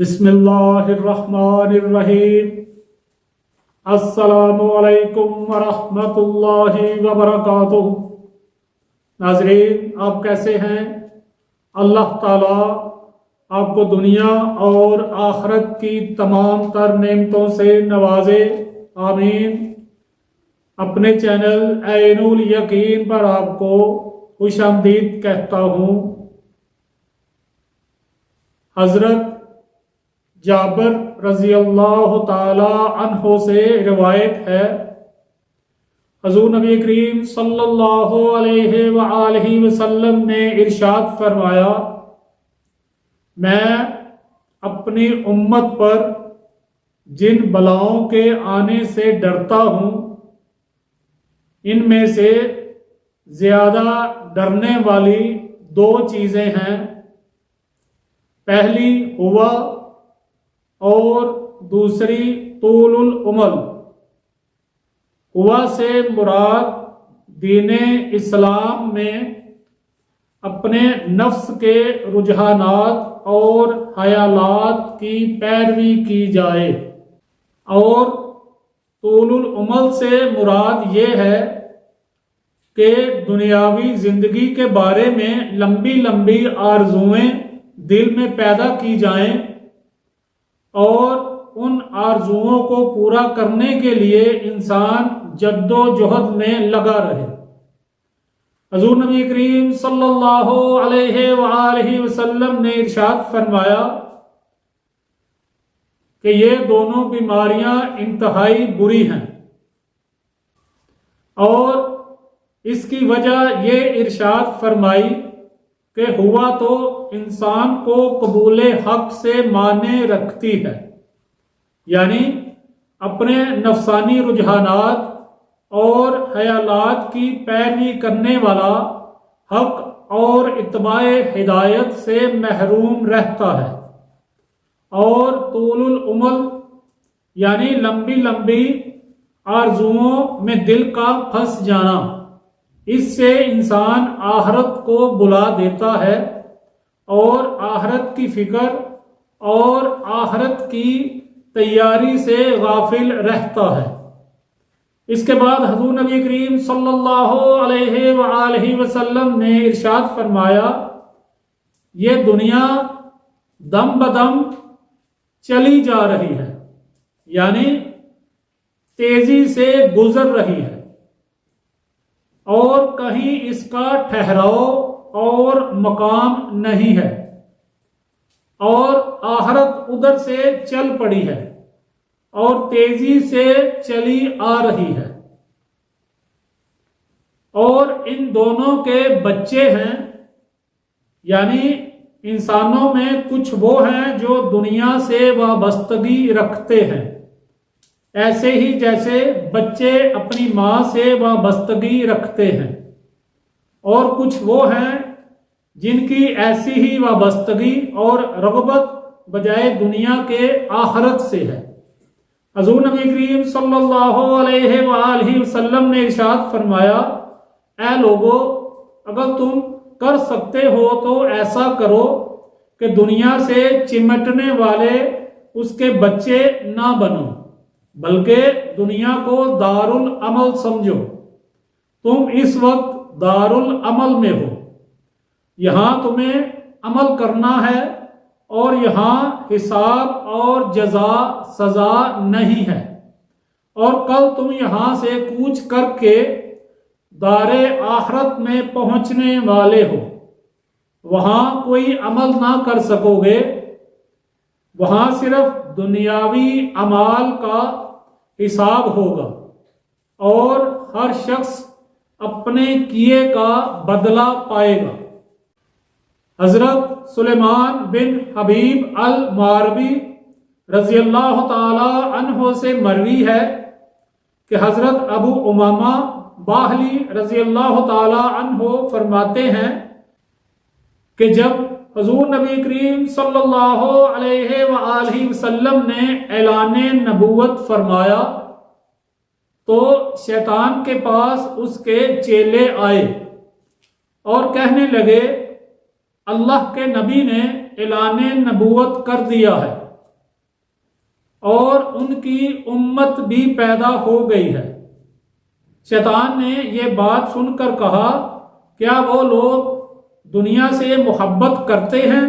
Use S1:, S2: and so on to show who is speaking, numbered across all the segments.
S1: बिस्मिल्लाहिर्रहमानिर्रहीम। अस्सलामु अलैकुम वरहमतुल्लाहि वबरकातुहू। नाज़रीन, आप कैसे हैं? अल्लाह ताला आपको दुनिया और आखिरत की तमाम तर नेमतों से नवाजे, आमीन। अपने चैनल ऐनुल यकीन पर आपको खुशामदीद कहता हूँ। हज़रत जाबिर रज़ी अल्लाह ताला अन्हो से रिवायत है, हुज़ूर नबी करीम सल्लल्लाहु अलैहि वसल्लम ने इरशाद फरमाया, मैं अपनी उम्मत पर जिन बलाओं के आने से डरता हूँ, इनमें से ज्यादा डरने वाली दो चीजें हैं। पहली हुआ और दूसरी तूलुल उमल। हुआ से मुराद दीने इस्लाम में अपने नफ्स के रुझानात और ख्यालात की पैरवी की जाए, और तूलुल उमल से मुराद ये है कि दुनियावी जिंदगी के बारे में लंबी लंबी आरजुएं दिल में पैदा की जाएं और उन आरजुओं को पूरा करने के लिए इंसान जद्दोजहद में लगा रहे। हुज़ूर नबी करीम सल्लल्लाहु अलैहि वसल्लम ने इरशाद फरमाया कि ये दोनों बीमारियां इंतहाई बुरी हैं, और इसकी वजह ये इरशाद फरमाई कि हुआ तो इंसान को कबूले हक से माने रखती है, यानी अपने नफसानी रुझानात और ख्यालात की पैरवी करने वाला हक और इत्बाए हिदायत से महरूम रहता है। और तूलुल उमल यानी लंबी लंबी आरजुओं में दिल का फंस जाना, इससे इंसान आखिरत को बुला देता है और आखिरत की फिक्र और आखिरत की तैयारी से गाफिल रहता है। इसके बाद हुज़ूर नबी करीम सल्लल्लाहु अलैहि वसल्लम ने इरशाद फरमाया, ये दुनिया दम बदम चली जा रही है, यानी तेजी से गुजर रही है, और कहीं इसका ठहराव और मकाम नहीं है, और आखिरत उधर से चल पड़ी है और तेजी से चली आ रही है, और इन दोनों के बच्चे हैं, यानी इंसानों में कुछ वो हैं जो दुनिया से वाबस्तगी रखते हैं, ऐसे ही जैसे बच्चे अपनी माँ से वाबस्तगी रखते हैं, और कुछ वो हैं जिनकी ऐसी ही वाबस्तगी और रग़बत बजाय दुनिया के आखिरत से है। हुज़ूर नबी करीम सल्लल्लाहु अलैहि वसल्लम ने इरशाद फरमाया, ऐ लोगो, अगर तुम कर सकते हो तो ऐसा करो कि दुनिया से चिमटने वाले उसके बच्चे ना बनो, बल्कि दुनिया को दारुल अमल समझो। तुम इस वक्त दारुल अमल में हो, यहाँ तुम्हें अमल करना है, और यहाँ हिसाब और जजा सजा नहीं है, और कल तुम यहाँ से कूच करके दारे आखिरत में पहुँचने वाले हो। वहाँ कोई अमल ना कर सकोगे, वहाँ सिर्फ दुनियावी अमाल का हिसाब होगा, और हर शख्स अपने किए का बदला पाएगा। हजरत सुलेमान बिन हबीब अल मारवी रज़ी अल्लाह ताला अन्हो से मरवी है कि हजरत अबू उमामा बाहली रज़ी अल्लाह ताला अन्हो फरमाते हैं कि जब हुज़ूर नबी करीम सल्लल्लाहु अलैहि वसल्लम ने ऐलाने नबूवत फरमाया, तो शैतान के पास उसके चेले आए और कहने लगे, अल्लाह के नबी ने ऐलाने नबूवत कर दिया है, और उनकी उम्मत भी पैदा हो गई है। शैतान ने यह बात सुनकर कहा, क्या वो लोग दुनिया से मोहब्बत करते हैं?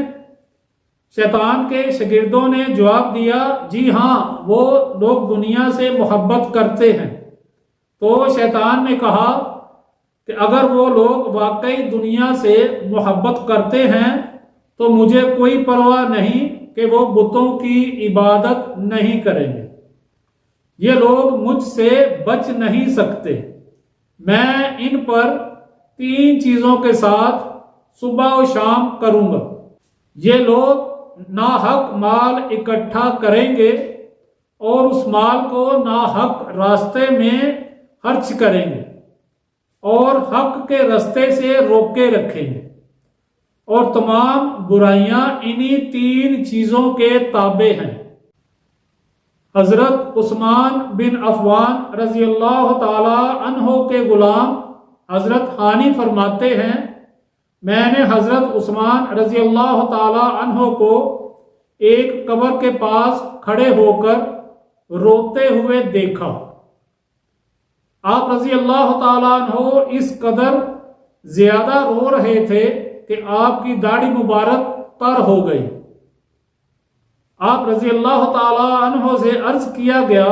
S1: शैतान के शागिर्दों ने जवाब दिया, जी हाँ, वो लोग दुनिया से मोहब्बत करते हैं। तो शैतान ने कहा कि अगर वो लोग वाकई दुनिया से मोहब्बत करते हैं तो मुझे कोई परवाह नहीं कि वो बुतों की इबादत नहीं करेंगे। ये लोग मुझसे बच नहीं सकते। मैं इन पर 3 चीजों के साथ सुबह और शाम करूंगा। ये लोग नाहक माल इकट्ठा करेंगे और उस माल को नाहक रास्ते में खर्च करेंगे और हक के रास्ते से रोके रखेंगे, और तमाम बुराइयां इन्हीं 3 चीजों के ताबे हैं। हजरत उस्मान बिन अफवान रजी अल्लाह ताला अन्हो के गुलाम हजरत हानी फरमाते हैं, मैंने हजरत उस्मान रजी अल्लाह ताला अन्हो को एक कब्र के पास खड़े होकर रोते हुए देखा। आप रजी अल्लाह ताला अन्हो इस कदर ज्यादा रो रहे थे कि आपकी दाढ़ी मुबारक तर हो गई। आप रजी अल्लाह ताला अन्हो से अर्ज किया गया,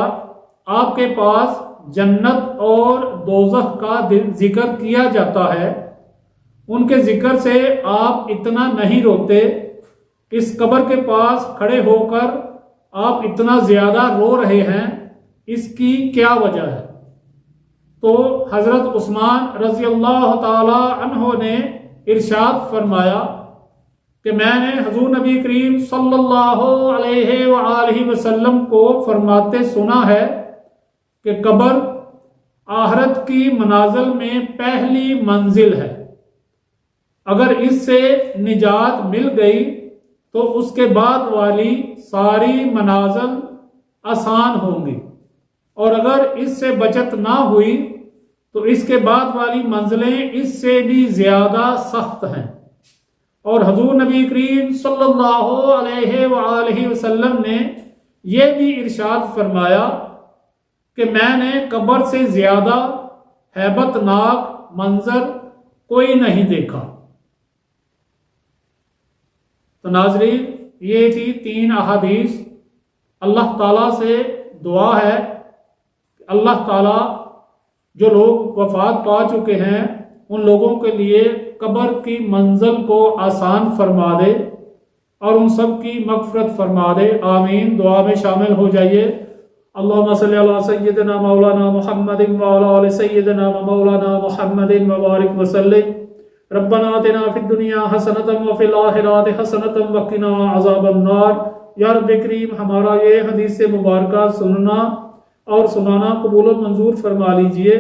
S1: आपके पास जन्नत और दोज़ख का जिक्र किया जाता है, उनके जिक्र से आप इतना नहीं रोते, इस कब्र के पास खड़े होकर आप इतना ज्यादा रो रहे हैं, इसकी क्या वजह है? तो हजरत उस्मान रजी अल्लाह ताला अन्हो ने इरशाद फरमाया कि मैंने हुजूर नबी करीम सल्लल्लाहु अलैहि वसल्लम को फरमाते सुना है कि कब्र आखिरत की मनाजिल में पहली मंजिल है। अगर इससे निजात मिल गई तो उसके बाद वाली सारी मनाजिल आसान होंगी, और अगर इससे बचत ना हुई तो इसके बाद वाली मंजिलें इससे भी ज्यादा सख्त हैं। और हुजूर नबी करीम सल्लल्लाहु अलैहि वसल्लम ने यह भी इरशाद फरमाया कि मैंने कब्र से ज्यादा हैबतनाक मंजर कोई नहीं देखा। तो नाजरीन, ये थी 3 अहादीस। अल्लाह ताला से दुआ है कि अल्लाह ताला जो लोग वफात पा चुके हैं उन लोगों के लिए कब्र की मंजिल को आसान फरमा दे और उन सब की मगफरत फरमा दे। आमीन। दुआ में शामिल हो जाइए। अल्लाहुम्मा सल्ली अला सय्यिदिना मौलाना मुहम्मदिन व अला आलि सय्यिदिना मौलाना मुहम्मदिन व बारिक व सल्लिम। रब्बना आतिना फिद दुनिया हसनतम व फिल आखिरति हसनतम व क़िना अज़ाबन नार। या रब्बे करीम, हमारा ये हदीस मुबारक सुनना और सुनाना कबूल और मंजूर फरमा लीजिए।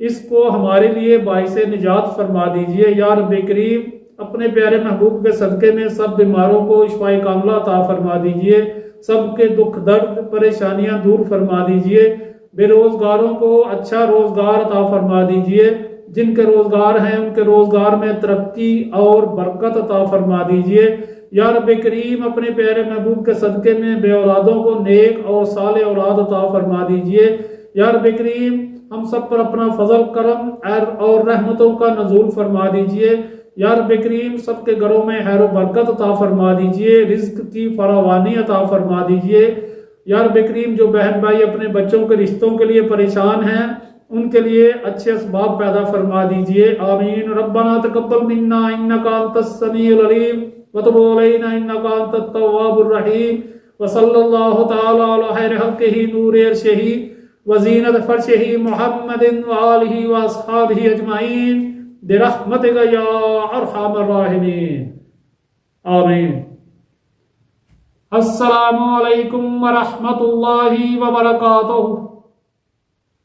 S1: इसको हमारे लिए बाइसे निजात फरमा दीजिए। या रब्बे करीम, अपने प्यारे महबूब के सदक़े में सब बीमारों को शिफाए कामिला अता फरमा दीजिए। सबके दुख दर्द परेशानियां दूर फरमा दीजिए। बेरोजगारों को अच्छा रोजगार अता फरमा दीजिए। जिनके रोजगार हैं उनके रोजगार में तरक्की और बरकत अता फरमा दीजिए। या रब्बे करीम, अपने प्यारे महबूब के सदक़े में बे औलादों को नेक और साले औलाद अता फरमा दीजिए। या रब्बे करीम, हम सब पर अपना फजल करम और रहमतों का नज़ूल फरमा दीजिए। या रब्बे करीम, सबके घरों में खैर बरकत अता फरमा दीजिए। रिज्क की फरावानी अता फरमा दीजिए। या रब्बे करीम, जो बहन भाई अपने बच्चों के रिश्तों के लिए परेशान हैं उनके लिए अच्छे असबाब पैदा फरमा दीजिए। आमीन। रब्बना तक़ब्बल मिन्ना इन्नका अंतस समीउल अलीम व तुब अलैना इन्नका अंतत तव्वाबुर रहीम। व सल्लल्लाहु तआला अला खैरि खल्क़िही नूरि अर्शिही व ज़ीनत फ़र्शिही मुहम्मदिन व आलिही व अस्हाबिही अजमाईन बिरहमतिका या अरहमर राहिमीन। आमीन। अस्सलामु अलैकुम व रहमतुल्लाहि व बरकातुहू।